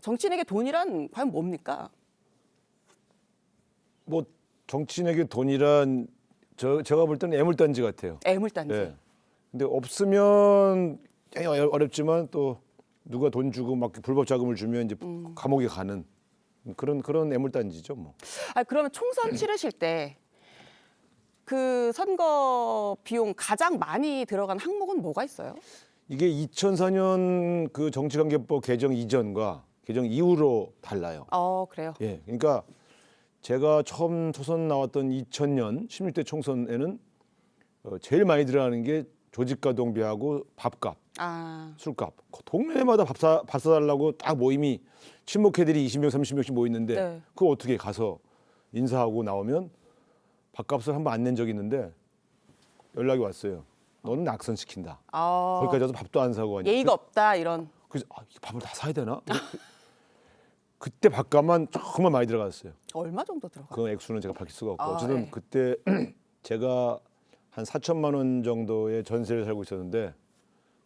정치인에게 돈이란 과연 뭡니까? 뭐 정치인에게 돈이란 제가 볼 때는 애물단지 같아요. 애물단지. 예. 근데 없으면 굉장히 어렵지만 또 누가 돈 주고 막 불법 자금을 주면 이제 감옥에 가는 그런 애물단지죠, 뭐. 그러면 총선 치르실 때 그 선거 비용 가장 많이 들어간 항목은 뭐가 있어요? 이게 2004년 그 정치관계법 개정 이전과 개정 이후로 달라요. 그래요. 예. 그러니까 제가 처음 초선 나왔던 2000년 16대 총선에는 제일 많이 들어가는 게 조직가동비하고 밥값, 술값. 동네마다 밥 사달라고 딱 모임이 친목회들이 20명, 30명씩 모이는데 네. 그거 어떻게 가서 인사하고 나오면 밥값을 한 번 안 낸 적이 있는데 연락이 왔어요. 너는 낙선시킨다. 거기까지 와서 밥도 안 사고 하니까. 예의가 없다 이런. 그래서 이 밥을 다 사야 되나? 그때 밥값만 정말 많이 들어갔어요. 얼마 정도 들어가요? 그 액수는 제가 밝힐 수가 없고 어쨌든 네. 그때 제가 한 4천만 원 정도의 전세를 살고 있었는데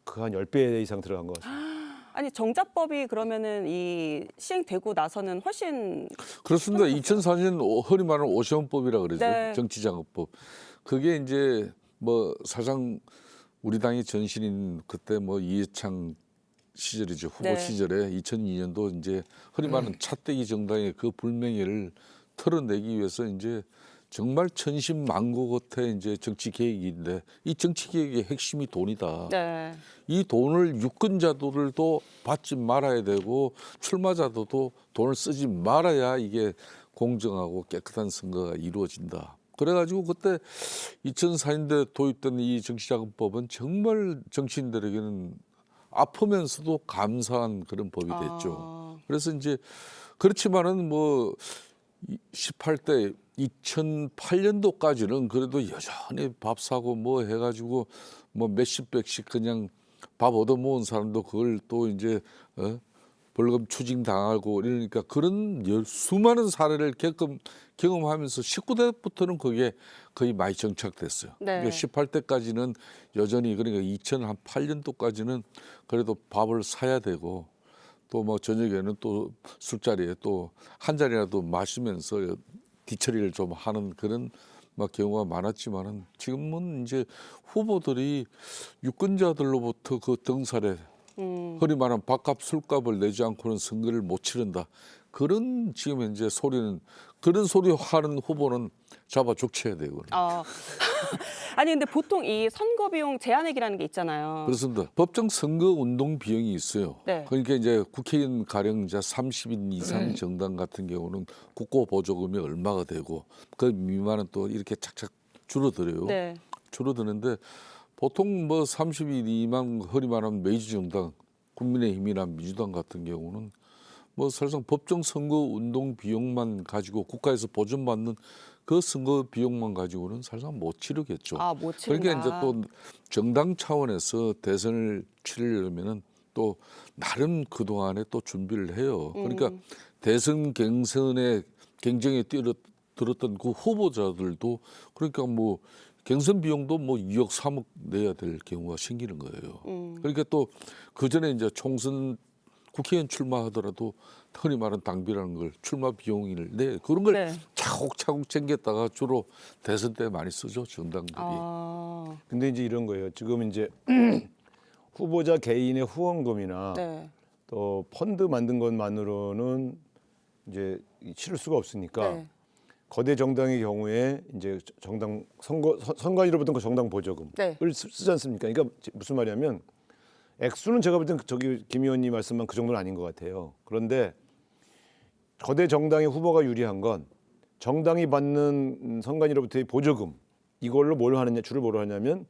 그 한 10배 이상 들어간 것 같습니다. 아니 정자법이 그러면은 이 시행되고 나서는 훨씬 그렇습니다. 2004년 흔히 말하는 오세훈법이라 그러죠. 네. 정치자금법. 그게 이제 뭐 사실상 우리 당의 전신인 그때 뭐 이해창 시절이죠. 후보 네. 시절에 2002년도 이제 흔히 말하는 차떼기 정당의 그 불명예를 털어내기 위해서 이제 정말 천신만고 끝에 이제 정치 계획인데 이 정치 계획의 핵심이 돈이다. 네. 이 돈을 유권자들도 받지 말아야 되고 출마자들도 돈을 쓰지 말아야 이게 공정하고 깨끗한 선거가 이루어진다. 그래가지고 그때 2004년대 도입된 이 정치자금법은 정말 정치인들에게는 아프면서도 감사한 그런 법이 됐죠. 그래서 이제 그렇지만은 뭐 18대 2008년도까지는 그래도 여전히 밥 사고 뭐 해가지고 뭐 몇십 백씩 그냥 밥 얻어 모은 사람도 그걸 또 이제 벌금 추징 당하고 이러니까 그런 수많은 사례를 경험하면서 19대부터는 그게 거의 많이 정착됐어요. 네. 그러니까 18대까지는 여전히 그러니까 2008년도까지는 그래도 밥을 사야 되고 또 뭐 저녁에는 또 술자리에 또 한 잔이라도 마시면서 뒤처리를 좀 하는 그런 막 경우가 많았지만은 지금은 이제 후보들이 유권자들로부터 그 등살에 흔히 말하는 밥값 술값을 내지 않고는 선거를 못 치른다. 그런 지금 현재 소리는 그런 소리 하는 후보는 잡아 족쳐야 되거든요. 아니 근데 보통 이 선거 비용 제한액이라는 게 있잖아요. 그렇습니다. 법정 선거 운동 비용이 있어요. 네. 그러니까 이제 국회의원 가령 이제 30인 이상 정당 같은 경우는 국고 보조금이 얼마가 되고 그 미만은 또 이렇게 착착 줄어들어요. 네. 줄어드는데 보통 뭐 30인 이만 흔히 말하는 메이저 정당 국민의힘이나 민주당 같은 경우는 뭐 사실상 법정 선거 운동 비용만 가지고 국가에서 보전받는 그 선거 비용만 가지고는 사실상 못 치르겠죠. 못 치른다. 그러니까 이제 또 정당 차원에서 대선을 치르려면은 또 나름 그 동안에 또 준비를 해요. 그러니까 대선 경선에 경쟁에 뛰어들었던 그 후보자들도 그러니까 뭐 경선 비용도 뭐 2억 3억 내야 될 경우가 생기는 거예요. 그러니까 또 그 전에 이제 총선 국회의원 출마하더라도 흔히 말하는 당비라는 걸 출마 비용을 내 그런 걸 네. 차곡차곡 챙겼다가 주로 대선 때 많이 쓰죠 정당들이. 근데 이제 이런 거예요. 지금 이제 후보자 개인의 후원금이나 네. 또 펀드 만든 것만으로는 이제 치를 수가 없으니까 네. 거대 정당의 경우에 이제 정당 선관위로부터 그 정당 보조금을 네. 쓰지 않습니까? 그러니까 무슨 말이냐면 액수는 제가 볼 땐 저기 김 의원님 말씀만 그 정도는 아닌 것 같아요. 그런데 거대 정당의 후보가 유리한 건 정당이 받는 선관위로부터의 보조금 이걸로 뭘 하느냐 주를 뭐로 하냐면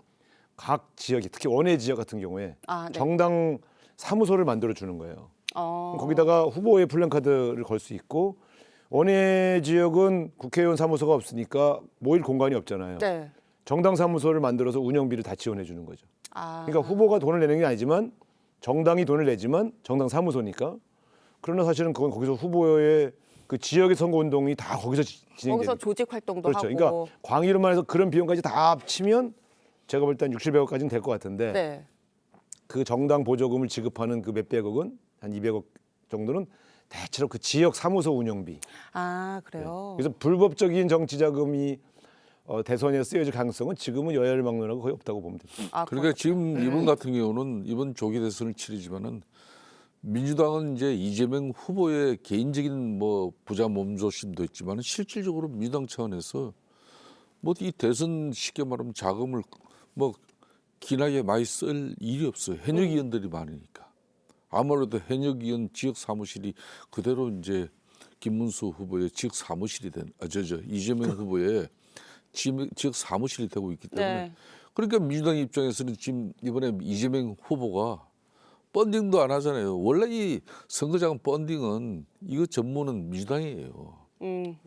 각 지역이 특히 원외 지역 같은 경우에 네. 정당 사무소를 만들어 주는 거예요. 거기다가 후보의 플랜카드를 걸 수 있고 원외 지역은 국회의원 사무소가 없으니까 모일 공간이 없잖아요. 네. 정당 사무소를 만들어서 운영비를 다 지원해 주는 거죠. 그러니까 후보가 돈을 내는 게 아니지만 정당이 돈을 내지만 정당 사무소니까 그러나 사실은 그건 거기서 후보의 그 지역의 선거 운동이 다 거기서 진행되는 거기서 조직 활동도 그렇죠. 하고. 그러니까 광의로만 해서 그런 비용까지 다 합치면 제가 볼 때 한 60~100억까지는 될 것 같은데 네. 그 정당 보조금을 지급하는 그 몇백억은 한 200억 정도는 대체로 그 지역 사무소 운영비. 아, 그래요. 그래서 불법적인 정치 자금이 대선에 쓰여질 가능성은 지금은 여야를 막론하고 거의 없다고 보면 됩니다. 아, 그러니까 지금 이번 같은 경우는 이번 조기 대선을 치르지만은 민주당은 이제 이재명 후보의 개인적인 뭐 부자 몸조심도 있지만 실질적으로 민주당 차원에서 뭐 이 대선 쉽게 말하면 자금을 뭐 기나게 많이 쓸 일이 없어요. 현역 의원들이 많으니까. 아무래도 현역 의원 지역 사무실이 그대로 이제 김문수 후보의 지역 사무실이 이재명 후보의 지역 사무실이 되고 있기 때문에 네. 그러니까 민주당 입장에서는 지금 이번에 이재명 후보가 펀딩도 안 하잖아요. 원래 이 선거자금 펀딩은 이거 전문은 민주당이에요.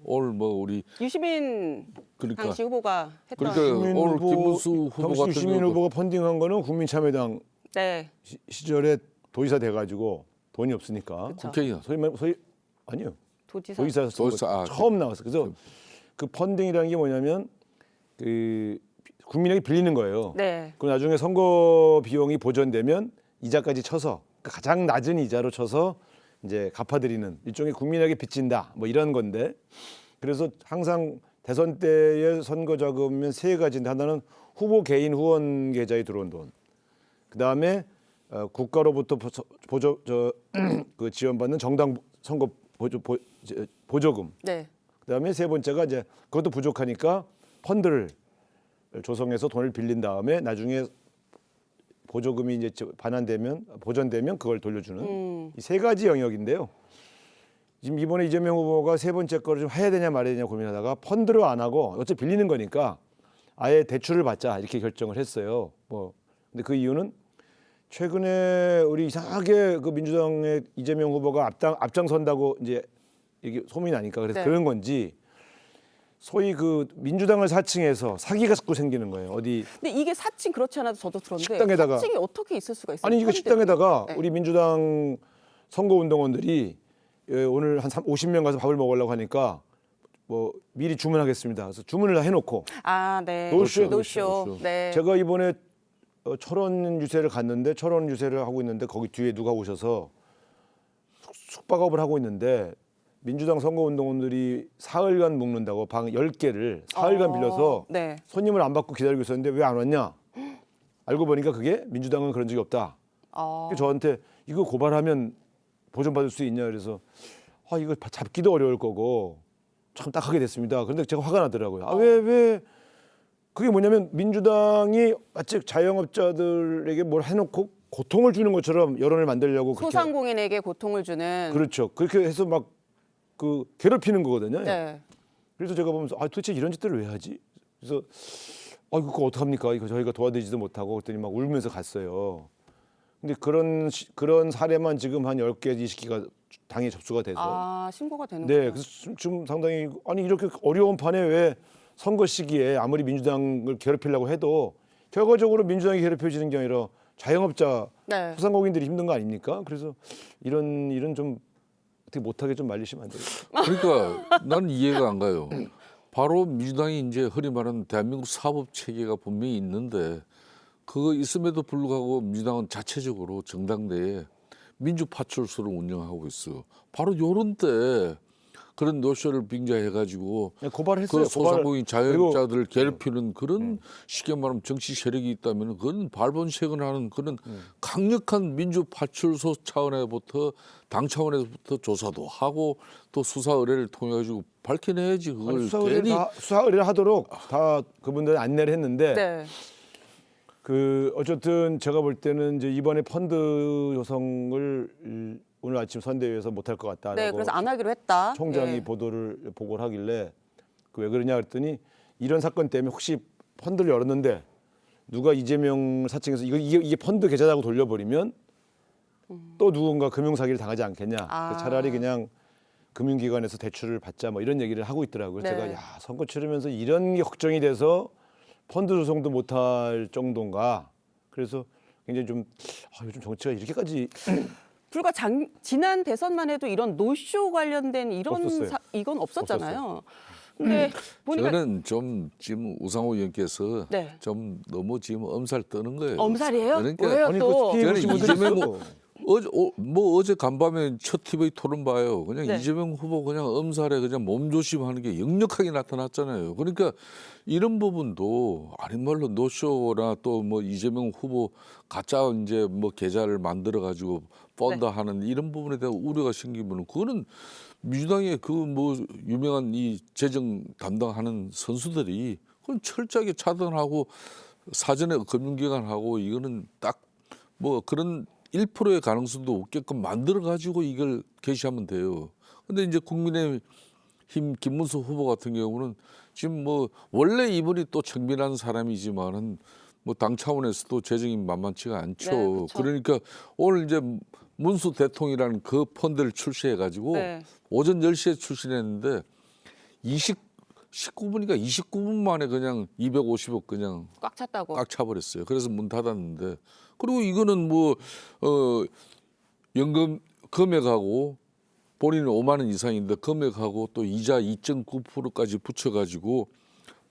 오늘 뭐 우리 유시민 그러니까 당시 후보가 했던. 그러니까 오늘 김문수 후보 당시 같은 유시민 경우 후보가 펀딩한 거는 국민참여당 네. 시절에 도지사 돼가지고 돈이 없으니까 그쵸. 국회의원 소위 아니요 도지사. 도지사 선거 도지사, 아, 처음 나왔어. 그래서 그 펀딩이라는 게 뭐냐면 그 국민에게 빌리는 거예요. 네. 그리고 나중에 선거 비용이 보전되면 이자까지 쳐서 그러니까 가장 낮은 이자로 쳐서 이제 갚아드리는 일종의 국민에게 빚진다 뭐 이런 건데 그래서 항상 대선 때의 선거 자금은 세 가지인데 하나는 후보 개인 후원 계좌에 들어온 돈, 그 다음에 국가로부터 그 지원받는 정당 선거 보조금, 네. 그 다음에 세 번째가 이제 그것도 부족하니까 펀드를 조성해서 돈을 빌린 다음에 나중에 보조금이 이제 보전되면 그걸 돌려주는 이 세 가지 영역인데요. 지금 이번에 이재명 후보가 세 번째 거를 좀 해야 되냐 말아야 되냐 고민하다가 펀드로 안 하고 어차피 빌리는 거니까 아예 대출을 받자 이렇게 결정을 했어요. 뭐 근데 그 이유는 최근에 우리 이상하게 그 민주당의 이재명 후보가 앞장선다고 이제 이게 소문이 나니까 그래서 네. 그런 건지 소위 그 민주당을 사칭해서 사기가 자꾸 생기는 거예요. 어디 근데 이게 사칭 그렇지 않아도 저도 들었는데 식당에다가 사칭이 어떻게 있을 수가 있어요? 아니 이거 펀드. 식당에다가 네. 우리 민주당 선거운동원들이 오늘 한 50명 가서 밥을 먹으려고 하니까 뭐 미리 주문하겠습니다. 그래서 주문을 다 해놓고 아, 네. 노쇼. 노쇼. 네. 제가 이번에 철원 유세를 갔는데 철원 유세를 하고 있는데 거기 뒤에 누가 오셔서 숙박업을 하고 있는데 민주당 선거운동원들이 사흘간 묵는다고 방 10개를 사흘간 빌려서 네. 손님을 안 받고 기다리고 있었는데 왜 안 왔냐? 알고 보니까 그게 민주당은 그런 적이 없다. 어. 저한테 이거 고발하면 보전받을 수 있냐 그래서 이거 잡기도 어려울 거고 참 딱하게 됐습니다. 그런데 제가 화가 나더라고요. 왜 그게 뭐냐면 민주당이 마치 자영업자들에게 뭘 해놓고 고통을 주는 것처럼 여론을 만들려고 그렇게 소상공인에게 고통을 주는. 그렇죠. 그렇게 해서 막 그 괴롭히는 거거든요. 네. 그래서 제가 보면서 도대체 이런 짓들을 왜 하지? 그래서 그거 어떡합니까? 이거 저희가 도와드리지도 못하고 그랬더니 막 울면서 갔어요. 근데 그런 사례만 지금 한 10개, 20개가 당에 접수가 돼서 아, 신고가 되는구나. 네, 그래서 지금 상당히 아니 이렇게 어려운 판에 왜 선거 시기에 아무리 민주당을 괴롭히려고 해도 결과적으로 민주당이 괴롭혀지는 게 아니라 자영업자 네. 소상공인들이 힘든 거 아닙니까? 그래서 이런 일은 좀 어떻게 못하게 좀 말리시면 안 되겠어요. 그러니까 나는 이해가 안 가요. 바로 민주당이 이제 흔히 말하는 대한민국 사법 체계가 분명히 있는데 그거 있음에도 불구하고 민주당은 자체적으로 정당 내에 민주파출소를 운영하고 있어요. 바로 요런 때 그런 노쇼를 빙자해가지고 고발했어요. 그 소상공인 자영업자들을 그리고 괴롭히는 그런 쉽게 말하면 정치 세력이 있다면 그건 발본색은하는 그런 강력한 민주파출소 차원에부터 당 차원에서부터 조사도 하고 또 수사 의뢰를 통해 가지고 밝혀내야지 그걸 수사 의뢰를 하도록 다 그분들 안내를 했는데 네. 그 어쨌든 제가 볼 때는 이제 이번에 펀드 조성을 오늘 아침 선대위에서 못할 것 같다라고 네, 그래서 안 하기로 했다. 총장이 예. 보고를 하길래 그 왜 그러냐 그랬더니 이런 사건 때문에 혹시 펀드를 열었는데 누가 이재명 사칭해서 이게 펀드 계좌라고 돌려버리면 또 누군가 금융사기를 당하지 않겠냐. 아. 차라리 그냥 금융기관에서 대출을 받자 뭐 이런 얘기를 하고 있더라고요. 네. 제가 선거 치르면서 이런 게 걱정이 돼서 펀드 조성도 못할 정도인가. 그래서 굉장히 좀 요즘 정치가 이렇게까지 불과 지난 대선만 해도 이런 노쇼 관련된 이런 없었어요. 이건 없었잖아요. 근데 보니까 저는 좀 지금 우상호 의원께서 네. 좀 너무 지금 엄살 떠는 거예요. 엄살이에요? 그러니까 왜요 아니 또? 그 피해 저는 보신 분들 이재명 있어요. 어제 간밤에 첫 TV 토론 봐요. 그냥 네. 이재명 후보 그냥 엄살에 그냥 몸조심하는 게 역력하게 나타났잖아요. 그러니까 이런 부분도 아닌 말로 노쇼나 또 뭐 이재명 후보 가짜 이제 뭐 계좌를 만들어 가지고 펀다 하는 이런 부분에 대한 우려가 생기면 그거는 민주당의 그 뭐 유명한 이 재정 담당하는 선수들이 그건 철저하게 차단하고 사전에 금융기관하고 이거는 딱 뭐 그런 1%의 가능성도 없게끔 만들어 가지고 이걸 게시하면 돼요. 근데 이제 국민의힘 김문수 후보 같은 경우는 지금 뭐 원래 이분이 또 청빈한 사람이지만은 뭐 당 차원에서도 재정이 만만치가 않죠. 네, 그쵸. 그러니까 오늘 이제 문수 대통이라는 그 펀드를 출시해 가지고 네. 오전 10시에 출시했는데 19분이니까 29분 만에 그냥 250억 그냥 꽉 찼다고. 꽉 차버렸어요. 그래서 문 닫았는데 그리고 이거는 뭐 연금 금액하고 본인은 5만 원 이상인데 금액하고 또 이자 2.9%까지 붙여가지고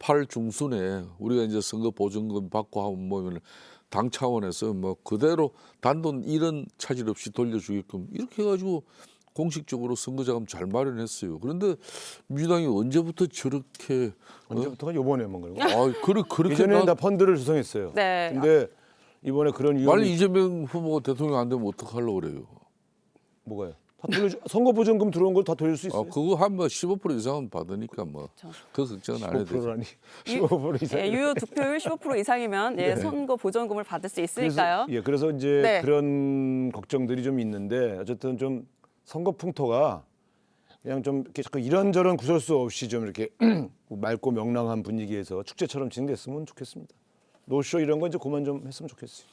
8월 중순에 우리가 이제 선거 보증금 받고 하면 뭐면 당 차원에서 뭐 그대로 단돈 1원 차질 없이 돌려주게끔 이렇게 해가지고 공식적으로 선거 자금 잘 마련했어요. 그런데 민주당이 언제부터 저렇게 언제부터가 요번에만 그런 거. 그렇게 예전에는 다 펀드를 조성했어요. 네. 근데 이번에 그런 위험이 만약 이재명 후보가 대통령 안 되면 어떡하려고 그래요? 뭐가요? 다 돌려주 선거 보증금 들어온 걸 다 돌릴 수 있어요. 그거 한뭐 15% 이상은 받으니까 뭐 그 걱정은 안 해도 되죠. 15%라니 15% 이상. 예, 유효 득표율 15% 이상이면 예, 선거 보전금을 받을 수 있으니까요. 그래서 이제 네. 그런 걱정들이 좀 있는데 어쨌든 좀 선거 풍토가 그냥 좀 이렇게 자꾸 이런저런 구설수 없이 좀 이렇게 맑고 명랑한 분위기에서 축제처럼 진행됐으면 좋겠습니다. 노쇼 이런 거 이제 그만 좀 했으면 좋겠어요.